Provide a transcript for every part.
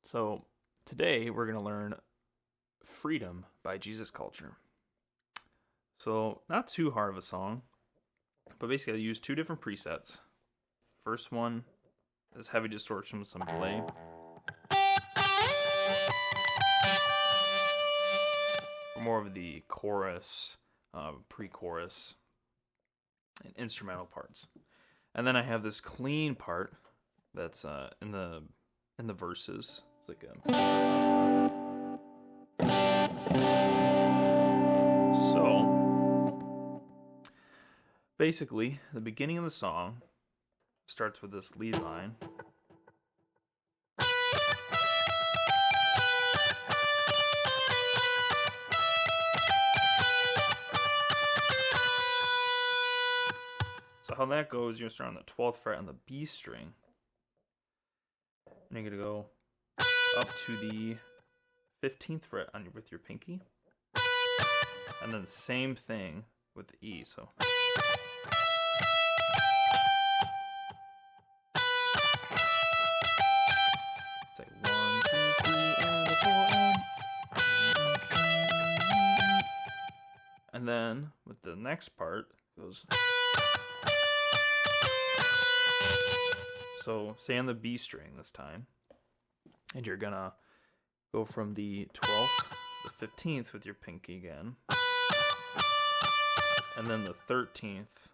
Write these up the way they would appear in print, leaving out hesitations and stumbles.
So today we're going to learn Freedom by Jesus Culture. So not too hard of a song, but basically I use two different presets. First one is heavy distortion with some delay. For more of the chorus, pre-chorus, and instrumental parts. And then I have this clean part that's in the verses. It's like so basically the beginning of the song starts with this lead line. So how that goes, you're going to start on the 12th fret on the B string. And you're going to go up to the 15th fret with your pinky. And then same thing with the E. So it's like 1, 2, 3, and a 4. And then with the next part, it goes. So say on the B string this time, and you're gonna go from the 12th to the 15th with your pinky again, and then the 13th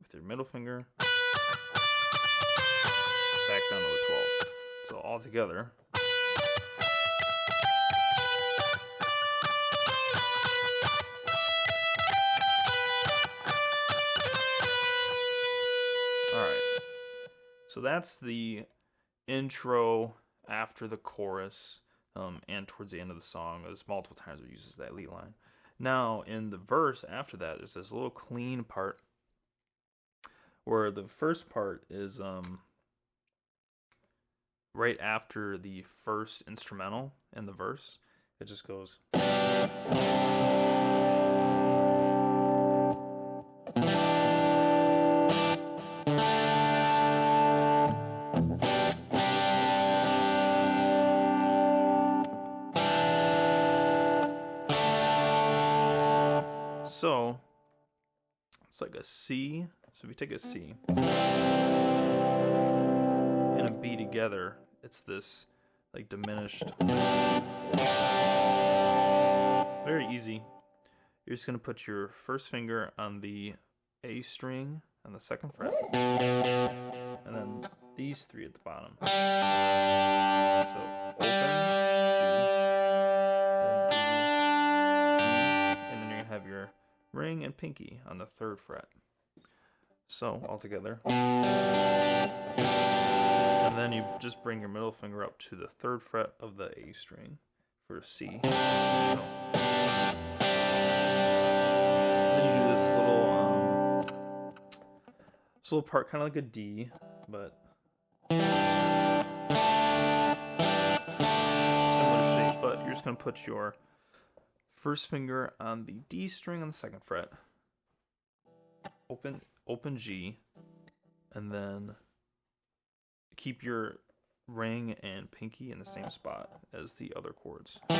with your middle finger, back down to the 12th. So all together. So that's the intro after the chorus and towards the end of the song. There's multiple times it uses that lead line. Now, in the verse after that, there's this little clean part where the first part is right after the first instrumental in the verse. It just goes. So it's like a C. So if you take a C and a B together, it's this like diminished. Very easy. You're just going to put your first finger on the A string on the 2nd fret, and then these three at the bottom. So open, G, and then you're going to have your ring and pinky on the 3rd fret. So all together. And then you just bring your middle finger up to the 3rd fret of the A string for a C. Then you do this little part, kind of like a D, but similar shape. But you're just going to put your first finger on the D string on the 2nd fret, open G, and then keep your ring and pinky in the same spot as the other chords. So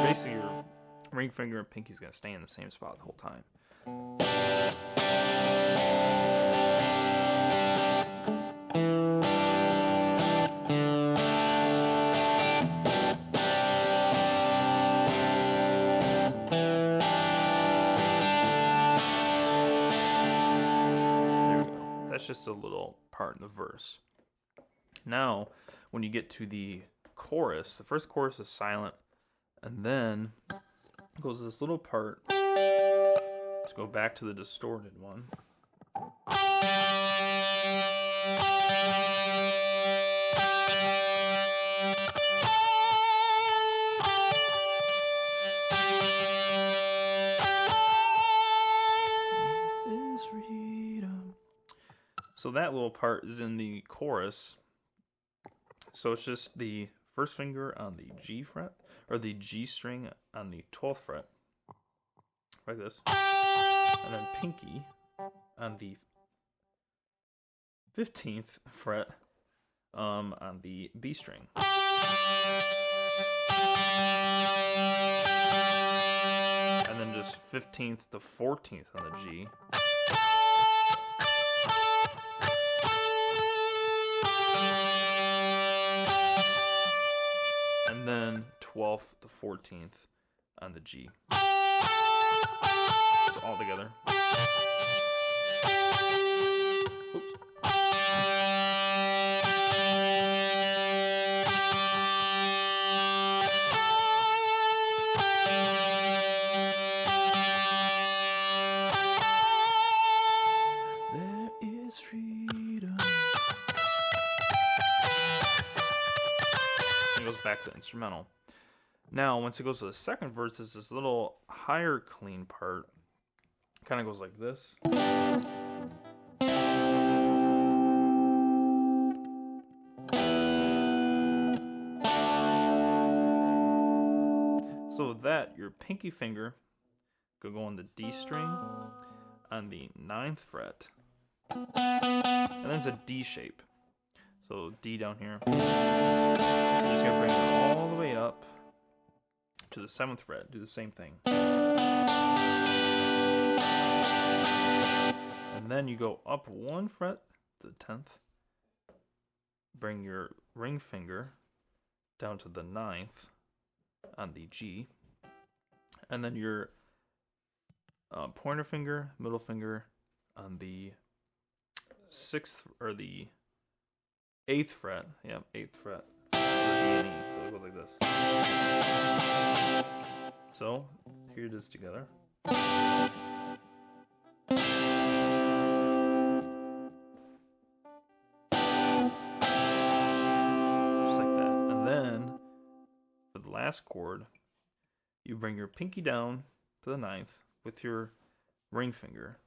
basically your ring finger and pinky is going to stay in the same spot the whole time. That's just a little part in the verse. Now, when you get to the chorus, the first chorus is silent, and then goes this little part. Let's go back to the distorted one. Is freedom. So that little part is in the chorus. So it's just the first finger on the G fret, or the G string on the 12th fret, like this, and then pinky on the 15th fret on the B string. And then just 15th to 14th on the G. And then 12th to 14th on the G. So all together. Oops. There is freedom. It goes back to the instrumental. Now, once it goes to the second verse, there's this little higher clean part. Kind of goes like this. So that your pinky finger could go on the D string on the 9th fret, and then it's a D shape. So D down here. You're just gonna bring it all the way up to the 7th fret. Do the same thing. And then you go up 1 fret to the 10th. Bring your ring finger down to the 9th on the G. And then your pointer finger, middle finger on the 6th or the 8th fret. Yep, 8th fret. So it goes like this. So here it is together. Just like that. And then for the last chord, you bring your pinky down to the 9th with your ring finger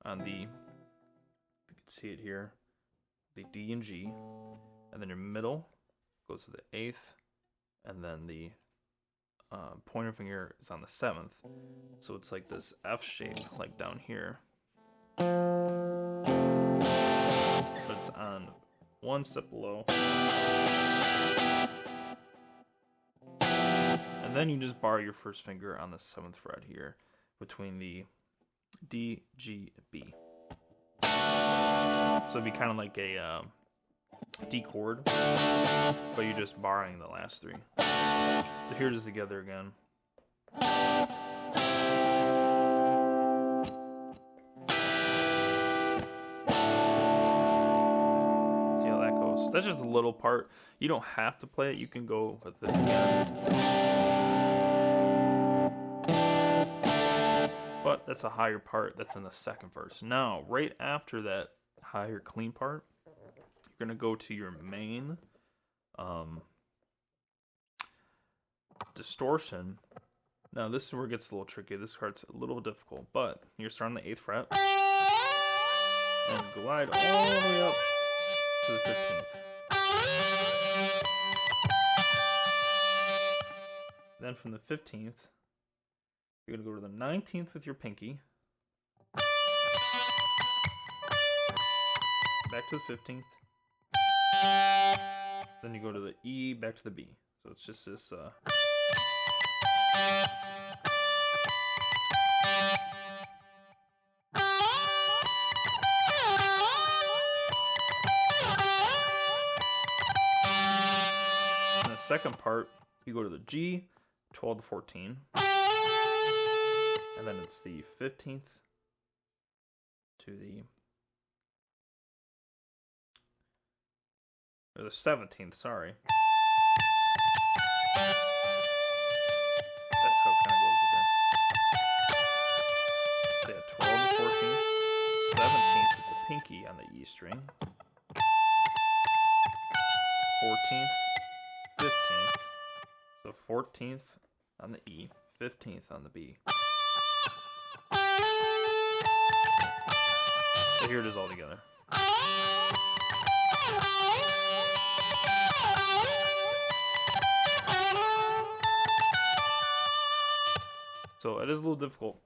on the, you can see it here, the D and G, and then your middle goes to the 8th, and then the pointer finger is on the 7th. So it's like this F shape, like down here. But it's on 1 step below. And then you just bar your first finger on the 7th fret here between the D, G, B. So it'd be kind of like a D chord, but you're just barring the last 3. So here's it together again. See how that goes? That's just a little part. You don't have to play it. You can go with this again. But that's a higher part that's in the second verse. Now, right after that higher clean part, you're going to go to your main distortion. Now, this is where it gets a little tricky. This part's a little difficult, but you're starting the 8th fret and glide all the way up to the 15th. Then from the 15th, you're going to go to the 19th with your pinky. Back to the 15th. Then you go to the E, back to the B. So it's just this... In the second part, you go to the G, 12 to 14. And then it's the 15th to the... or the 17th, sorry. That's how it kind of goes with there. So yeah, 12 to 14th, 17th with the pinky on the E string, 14th, 15th, so 14th on the E, 15th on the B. So here it is all together. So it is a little difficult,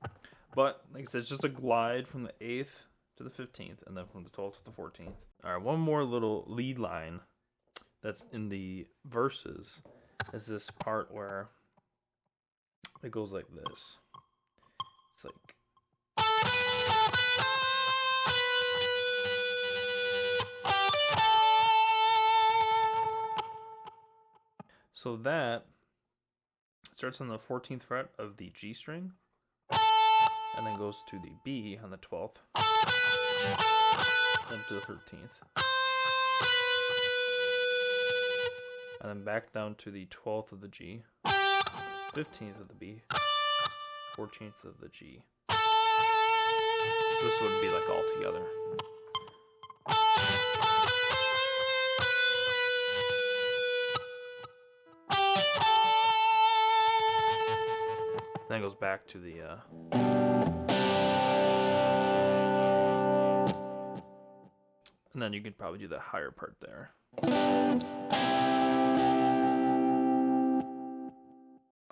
but like I said, it's just a glide from the 8th to the 15th, and then from the 12th to the 14th. All right, one more little lead line that's in the verses is this part where it goes like this. It's like so that starts on the 14th fret of the G string and then goes to the B on the 12th, then to the 13th, and then back down to the 12th of the G, 15th of the B, 14th of the G. So this would be like all together. Then it goes back to the and then you could probably do the higher part there.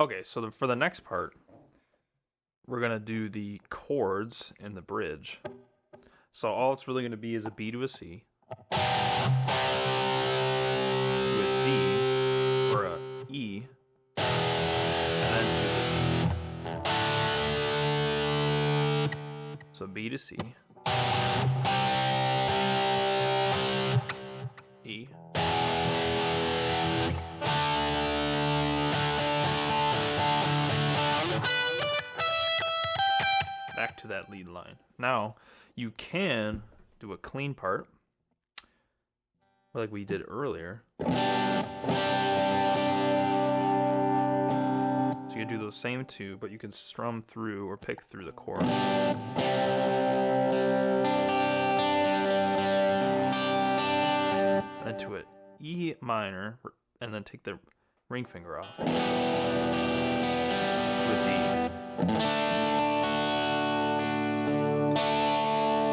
Okay, so for the next part, we're going to do the chords in the bridge. So all it's really going to be is a B to a C, to a D, or a E, and then to the D. So B to C, E, back to that lead line. Now, you can do a clean part, like we did earlier. So you do those same two, but you can strum through or pick through the chord. And to an E minor, and then take the ring finger off. To a D.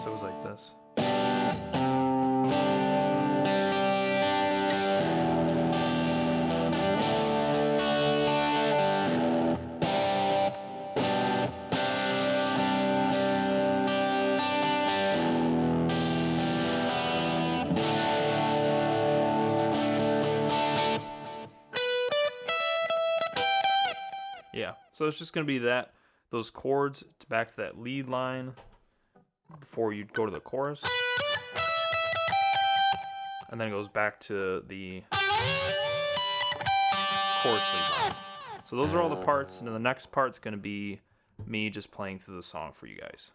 So it was like this. Yeah, so it's just going to be those chords back to that lead line before you go to the chorus. And then it goes back to the chorus lead line. So those are all the parts, and then the next part's going to be me just playing through the song for you guys.